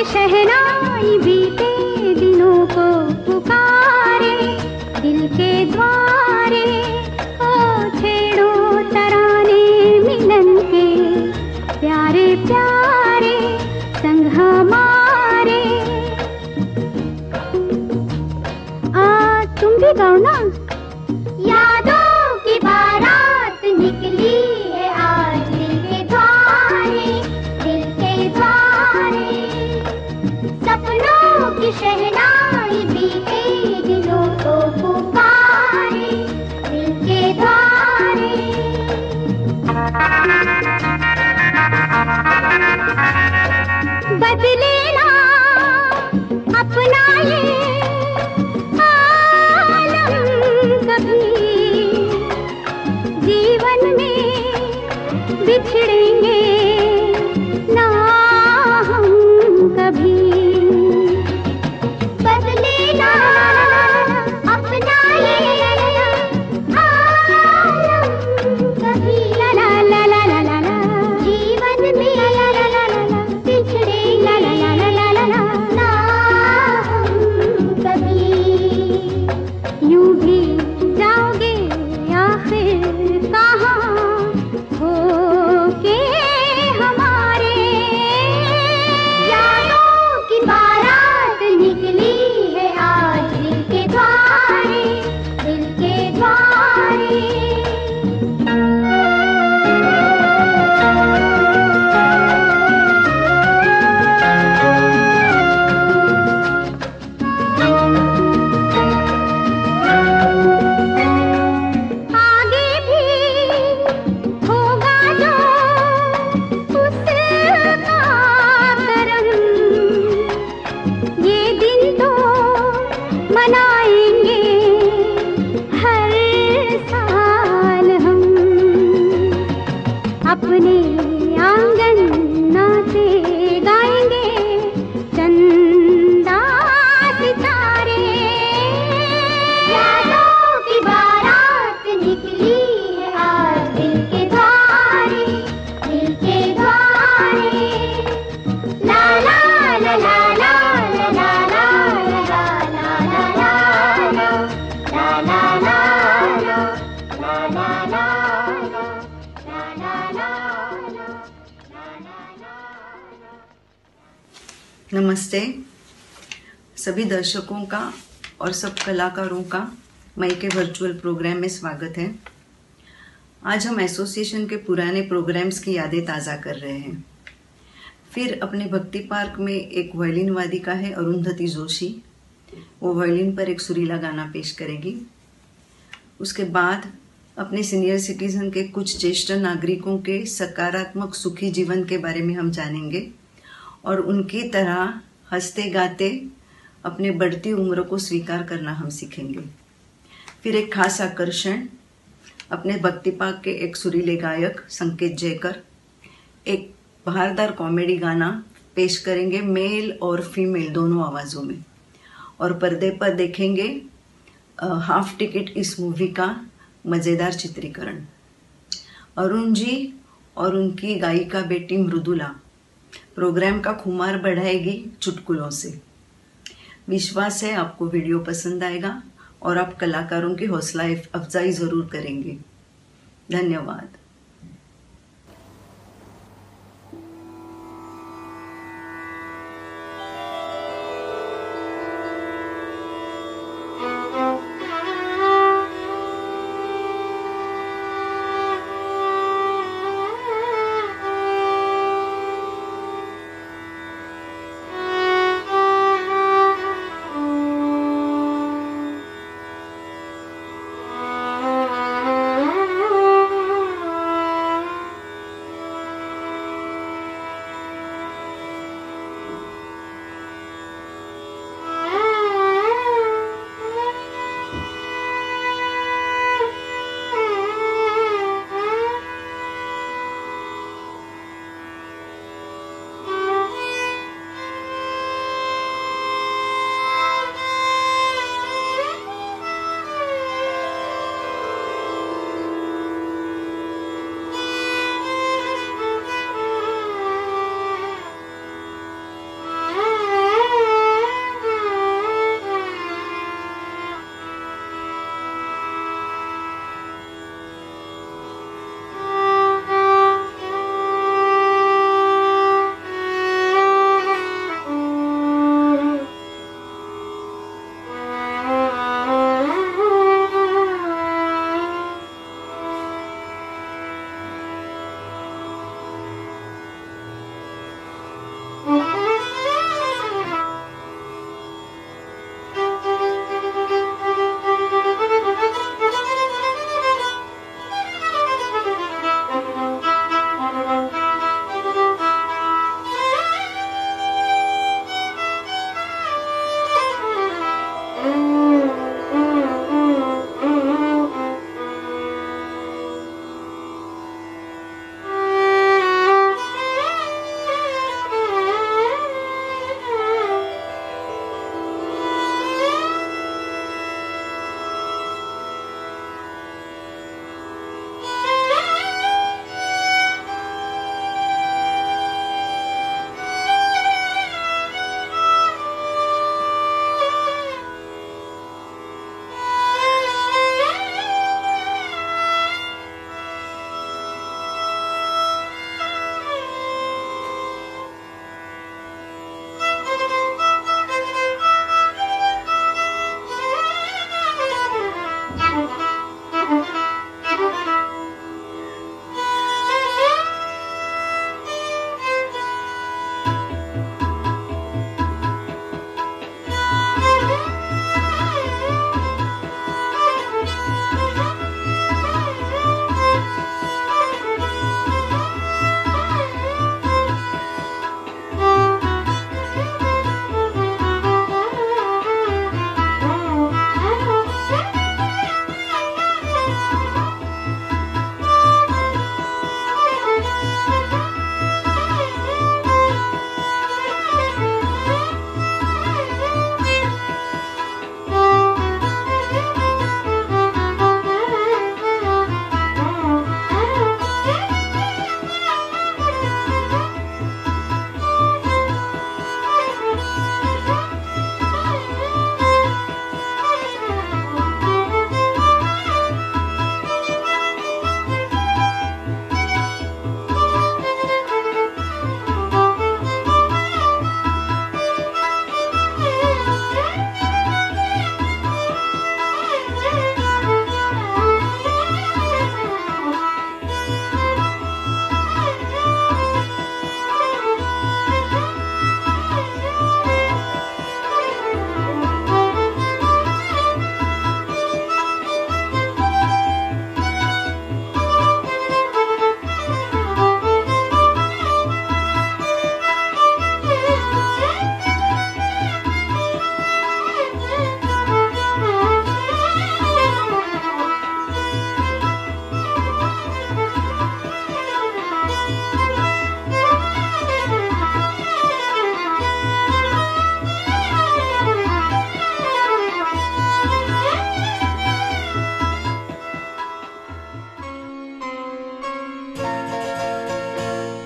शहनाई बीते दिनों को पुकारे दिल के द्वारे। ओ छेड़ो तराने मिलन के प्यारे प्यारे संग हमारे। तुम भी गाओ ना। यादों की बारात निकली है आज दिल के द्वारे, दिल के द्वारे। सपनों की शहनाई बीते दिलों को पुकारे दिल के द्वारे। बदले ना अपना ये आलम कभी, जीवन में बिछड़ेंगे ना हम कभी। नमस्ते सभी दर्शकों का और सब कलाकारों का मई के वर्चुअल प्रोग्राम में स्वागत है। आज हम एसोसिएशन के पुराने प्रोग्राम्स की यादें ताज़ा कर रहे हैं। फिर अपने भक्ति पार्क में एक वायलिन वादिका है अरुंधति जोशी, वो वायलिन पर एक सुरीला गाना पेश करेगी। उसके बाद अपने सीनियर सिटीजन के कुछ ज्येष्ठ नागरिकों के सकारात्मक सुखी जीवन के बारे में हम जानेंगे और उनकी तरह हंसते गाते अपने बढ़ती उम्र को स्वीकार करना हम सीखेंगे। फिर एक खास आकर्षण अपने भक्ति पार्क के एक सुरीले गायक संकेत जयकर एक बहारदार कॉमेडी गाना पेश करेंगे, मेल और फीमेल दोनों आवाज़ों में। और पर्दे पर देखेंगे हाफ टिकट इस मूवी का मज़ेदार चित्रीकरण। अरुण जी और उनकी गायिका बेटी मृदुला प्रोग्राम का खुमार बढ़ाएगी चुटकुलों से। विश्वास है आपको वीडियो पसंद आएगा और आप कलाकारों की हौसला अफजाई ज़रूर करेंगे। धन्यवाद।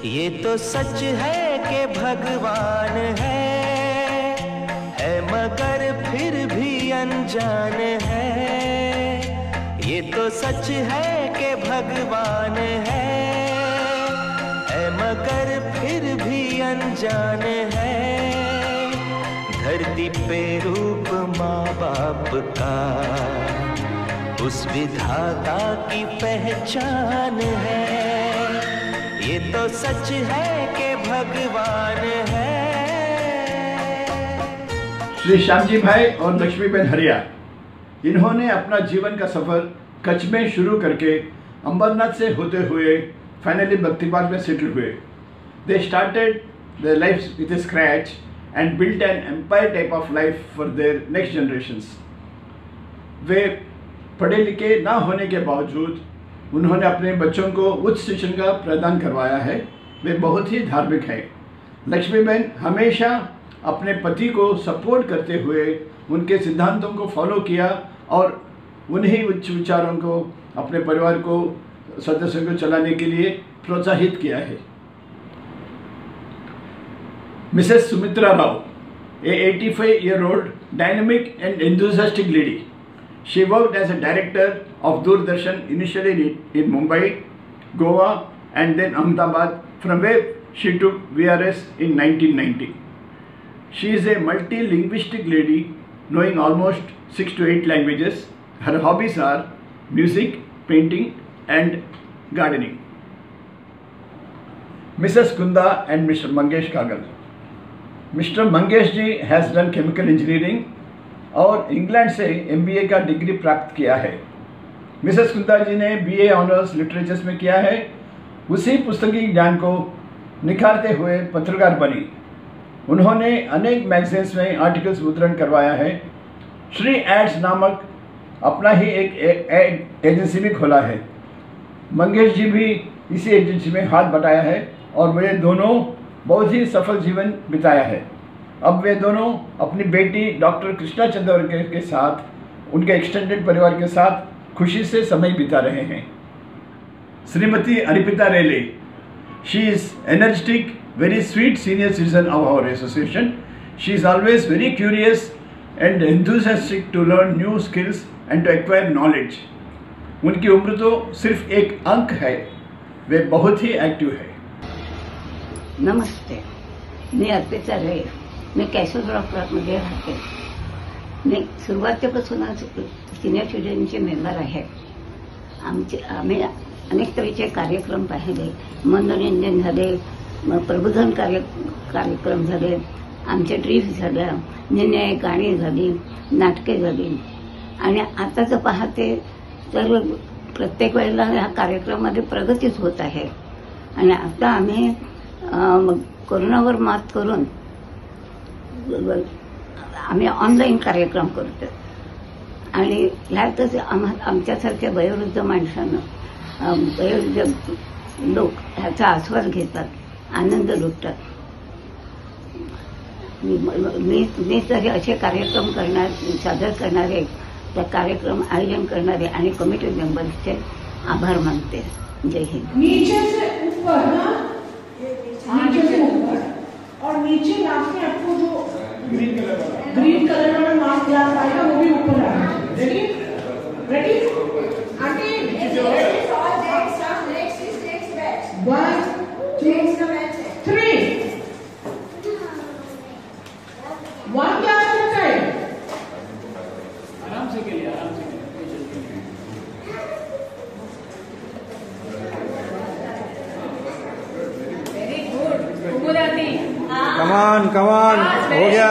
ये तो सच है कि भगवान है मगर फिर भी अनजान है। ये तो सच है कि भगवान है मगर फिर भी अनजान है। धरती पे रूप माँ बाप का उस विधाता की पहचान है। ये तो सच है कि भगवान है। श्री श्यामजी भाई और लक्ष्मीबेन हरिया, इन्होंने अपना जीवन का सफर कच्छ में शुरू करके अंबरनाथ से होते हुए फाइनली भक्तिपाल में सेटल हुए। They started their lives with a scratch and built an empire type of life for their next generations. वे पढ़े लिखे ना होने के बावजूद उन्होंने अपने बच्चों को उच्च शिक्षण का प्रदान करवाया है। वे बहुत ही धार्मिक हैं। लक्ष्मीबेन हमेशा अपने पति को सपोर्ट करते हुए उनके सिद्धांतों को फॉलो किया और उन्हीं उच्च विचारों को अपने परिवार को सदस्यों को चलाने के लिए प्रोत्साहित किया है। Mrs. Sumitra Rao, a 85-year-old dynamic and enthusiastic lady. She worked as a director of Doordarshan initially in Mumbai, Goa and then Ahmedabad, from where she took VRS in 1990. She is a multilinguistic lady knowing almost 6 to 8 languages. Her hobbies are music, painting and gardening. Mrs. Kunda and Mr. Mangesh Kagal. Mister Mangesh ji has done chemical engineering और England से MBA का डिग्री प्राप्त किया है। Mrs कुंदा जी ने BA honours literatures में किया है। उसी पुस्तकीय ज्ञान को निखारते हुए पत्रकार बनी। उन्होंने अनेक मैगजीन्स में आर्टिकल्स मुद्रण करवाया है। श्री एड्स नामक अपना ही एक एजेंसी भी खोला है। मंगेश जी भी इसी एजेंसी में हाथ बटाया है और वे दोनों बहुत ही सफल जीवन बिताया है। अब वे दोनों अपनी बेटी डॉक्टर कृष्णा चंद्रवर्कर के साथ उनके एक्सटेंडेड परिवार के साथ खुशी से समय बिता रहे हैं। Shrimati Arpita Rele, she is energetic, very sweet senior citizen of our association. She is always very curious and enthusiastic to learn new skills and to acquire knowledge. उनकी उम्र तो सिर्फ एक अंक है, वे बहुत ही एक्टिव है। नमस्ते, मी अर्पिता रे, मी कॅशलरॉक प्लॉटमध्ये राहते। मी सुरुवातीपासूनच सिनियर सिटीजनचे मेंबर आहे। आम्ही अनेक तऱ्हेचे कार्यक्रम पाहिले, मनोरंजन झाले, प्रबोधन कार्यक्रम झाले, आमच्या ट्रिप्स झाल्या, निर्णय गाणी झाली, नाटके झाली आणि आता जर पाहते तर प्रत्येक वेळेला ह्या कार्यक्रमामध्ये प्रगतीच होत आहे। आणि आता आम्ही कोरोनावर मात करून आम्ही ऑनलाईन कार्यक्रम करतो आणि ह्यातच आमच्यासारख्या वयोवृद्ध माणसांना वयोवृद्ध लोक ह्याचा आस्वाद घेतात, आनंद लुटतात। मी तरी असे कार्यक्रम सादर करणारे, त्या कार्यक्रम आयोजन करणारे आणि कमिटी मेंबर्सचे आभार मानते। जय हिंद। नीचे से ऊपर ना, नीचे से ऊपर और नीचे लास्ट में आपको जो ग्रीन कलर वाला मास्क ग्लास आएगा वो भी ऊपर आएगा। रेडी रेडी आंटी 1 2 3 1 क्या होता है? आराम से के लिए, आराम से कमान हो गया।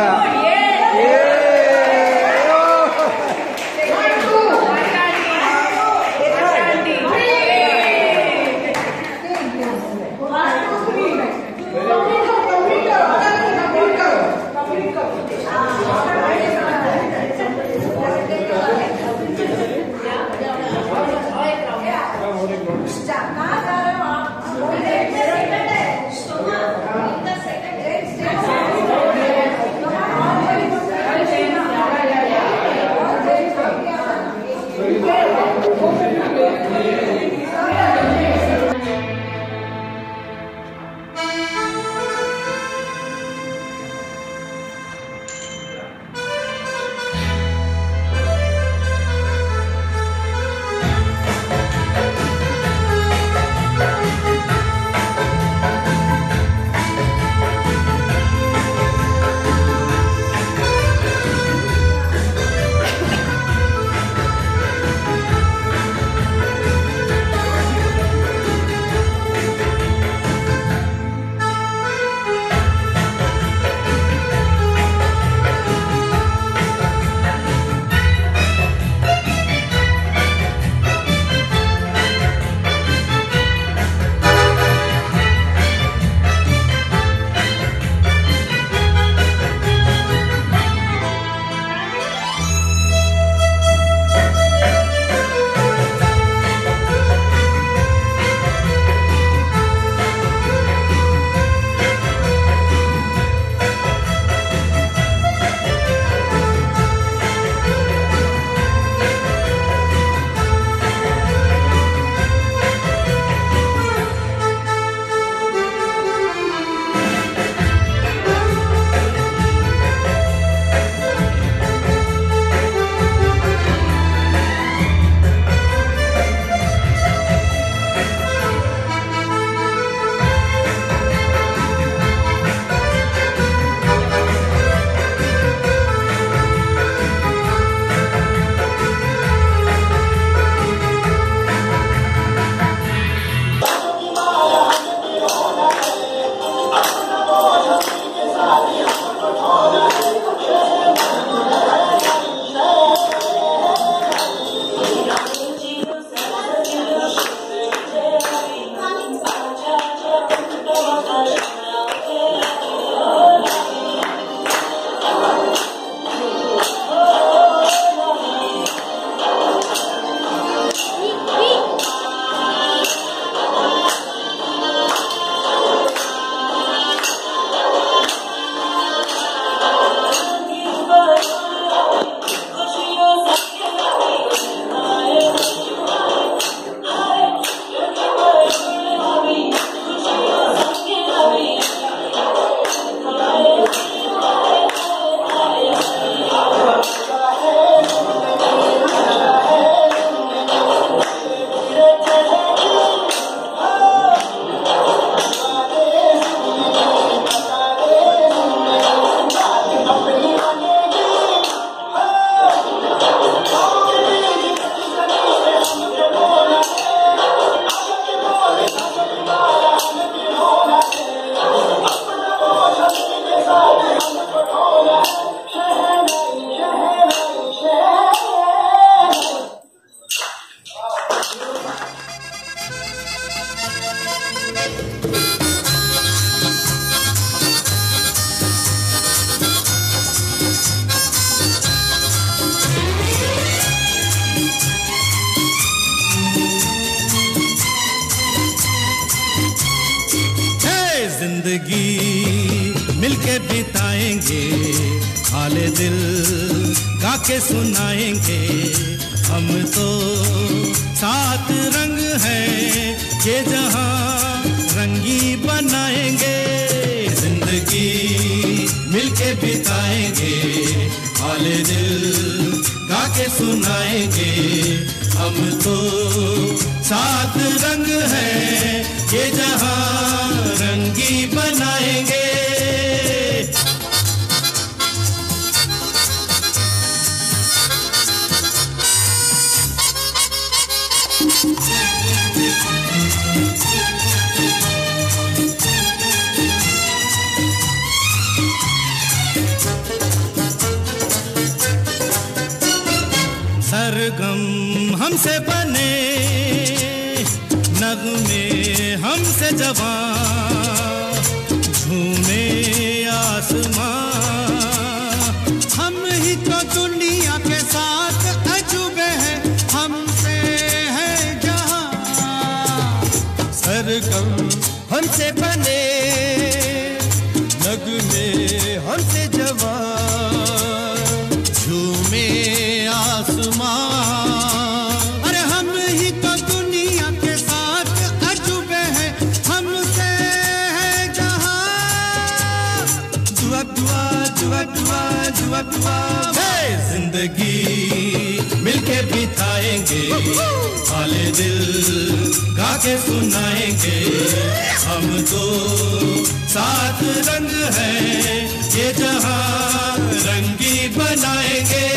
जिंदगी मिलके बिताएंगे, हाले दिल गा के सुनाएंगे। हम तो सात रंग हैं, ये जहां रंगी बनाएंगे। जिंदगी मिलके बिताएंगे, हाले दिल गा के सुनाएंगे। हम तो सात रंग हैं, ये जहां रंगी बनाएंगे। सरगम हमसे बने, नगमे हमसे जवां, झूमे आसमां। हम ही तो दुनिया के साथ अजूबे हैं, हमसे है जहां। सरगम हमसे बने, नगमे हमसे जवां, झूमे आसमां। अरे हम ही तो दुनिया के साथ अजूबे हैं, हमसे है जहां। दुआ दुआ दुआ दुआ दुआ दुआ। जिंदगी मिलके बिताएंगे, हाले दिल गा के सुनाएंगे। हम तो सात रंग हैं, ये जहां रंगी बनाएंगे।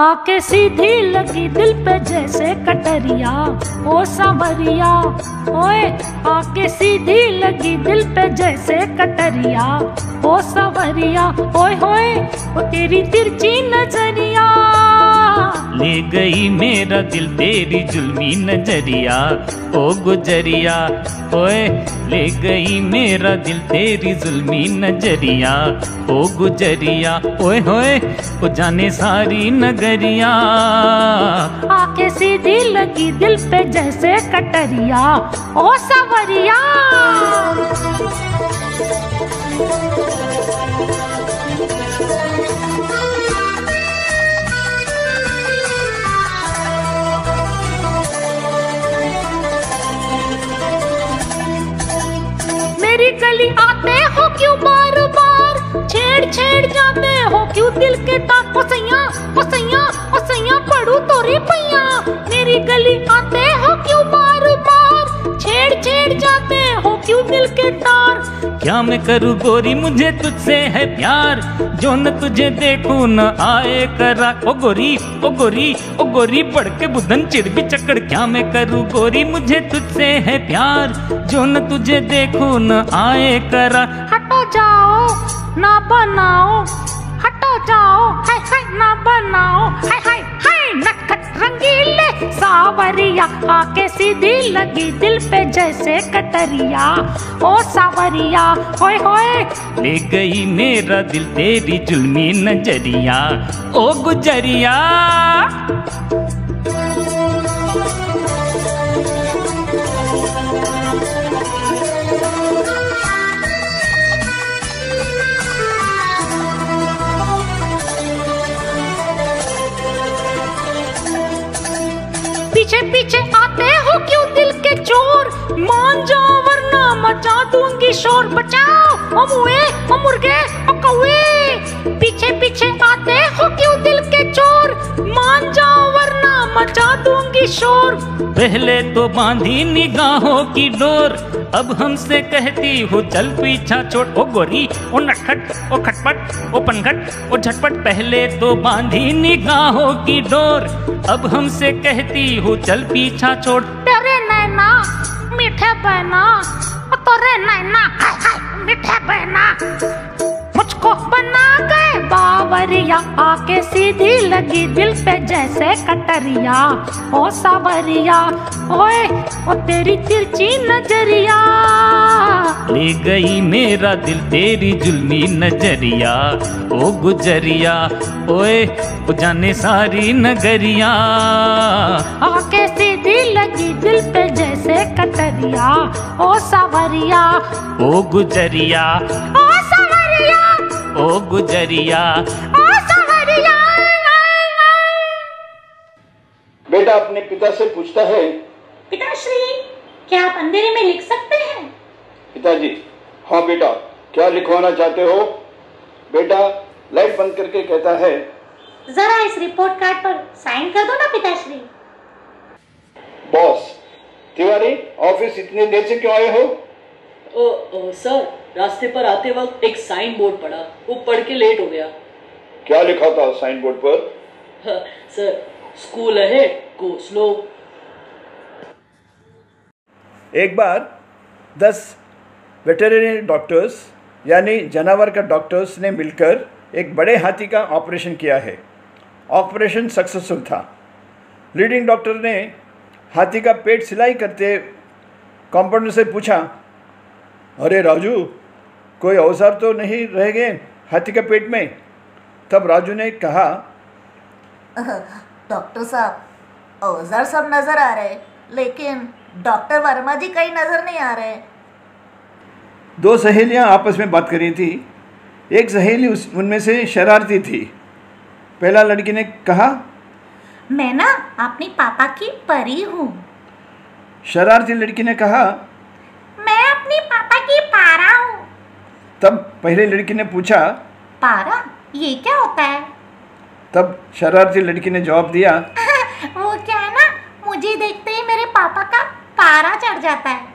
आके सीधी लगी दिल पे जैसे कटरिया, ओ सांवरिया। ओए आके सीधी लगी दिल पे जैसे कटरिया, ओ सांवरिया। ओए होए ओ तेरी तिरछी नजरिया, ले गई मेरा दिल तेरी जुल्मी नजरिया, ओ गुजरिया। ओए ले गई मेरा दिल तेरी जुल्मी नजरिया, ओ गुजरिया। ओए होए ओ जाने सारी नगरिया, आके सीधी लगी दिल पे जैसे कटरिया, ओ सांवरिया। मेरी गली आते हो क्यों बार बार, छेड़ छेड़ जाते हो क्यों दिल के तार। ओ सैया ओ सैया ओ सैया पढ़ू तोरी पैया, मेरी गली आते हो क्यों बार बार, छेड़ छेड़ जाते हो क्यों दिल के तार। क्या मैं करूँ गोरी मुझे तुझसे है प्यार, जो न तुझे देखूं न आए करा। ओ गोरी ओ गोरी ओ गोरी बढ़ के बुधन चिड़ भी चक्कर। क्या मैं करूँ गोरी मुझे तुझसे है प्यार, जो न तुझे देखूं न आए करा। हटो जाओ ना बनाओ, हटो जाओ हाय हाय ना बनाओ, हाय हाय हाय नटखट रंगीले सांवरिया। आके सीधी लगी दिल पे जैसे कटरिया, ओ सांवरिया। होए होए ले गई मेरा दिल तेरी जुल्मी नजरिया, ओ गुजरिया। पीछे पीछे आते हो क्यों दिल के चोर, मान जाओ वरना मचा दूंगी शोर। बचाओ ओ मुए ओ मुर्गे ओ कौए, पीछे पीछे आते हो क्यों दिल के चोर, मान जाओ वरना मचा दूंगी शोर। पहले तो बांधी निगाहों की डोर, अब हमसे कहती हो चल पीछा छोड़। ओ गोरी, ओ नटखट, ओ खटपट, ओ पनघट, ओ झटपट। पहले तो बांधी निगाहों की डोर, अब हमसे कहती हो चल पीछा छोड़। तेरे नैना मीठे बहना, तोरे नैना हाय हाय मीठे बहना, मुझको बना गए बावरिया, आके सीधी लगी दिल पे जैसे कटरिया। ओ सावरिया ओए ओ तेरी तिरछी नजरिया, ले गई मेरा दिल तेरी जुल्मी नजरिया। ओ गुजरिया ओए ओ जाने सारी नगरिया, आके सीधी लगी दिल पे जैसे कटरिया। ओ सावरिया ओ गुजरिया, ओ सावरिया, ओ गुजरिया, ओ सावरिया। बेटा अपने पिता से पूछता है, पिताश्री क्या आप अंधेरे में लिख सकते हैं? पिताजी हाँ बेटा, क्या लिखवाना चाहते हो? बेटा लाइट बंद करके कहता है, जरा इस रिपोर्ट कार्ड पर साइन कर दो ना पिताश्री। बॉस तिवारी, ऑफिस इतनी देर से क्यों आए हो? सर रास्ते पर आते वक्त एक साइन बोर्ड पड़ा, वो पढ़ के लेट हो गया। क्या लिखा था साइन बोर्ड पर? Sir school ahead, go slow. एक बार 10 वेटरनरी डॉक्टर्स यानी जानवर का डॉक्टर्स ने मिलकर एक बड़े हाथी का ऑपरेशन किया है। ऑपरेशन सक्सेसफुल था। लीडिंग डॉक्टर ने हाथी का पेट सिलाई करते कंपाउंडर से पूछा, अरे राजू, कोई औजार तो नहीं रह गए हाथी के पेट में? तब राजू ने कहा, डॉक्टर साहब औजार सब नजर आ रहे, लेकिन डॉक्टर वर्मा जी कहीं नजर नहीं आ रहे। दो सहेलियां आपस में बात कर रही थी। एक सहेली उनमें से शरारती थी। पहला लड़की ने कहा, मैं ना अपनी पापा की परी हूँ। शरारती लड़की ने कहा, मैं अपनी पापा की पारा हूँ। तब पहली लड़की ने पूछा, पारा ये क्या होता है? तब शरारती लड़की ने जवाब दिया, वो क्या है ना, मुझे देखते ही मेरे पापा का पारा चढ़ जाता है।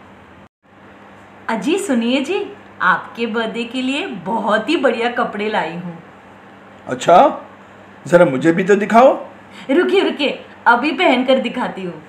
अजी सुनिए जी, आपके बर्थडे के लिए बहुत ही बढ़िया कपड़े लाई हूँ। अच्छा, जरा मुझे भी तो दिखाओ। रुकिए रुकिए, अभी पहनकर दिखाती हूँ।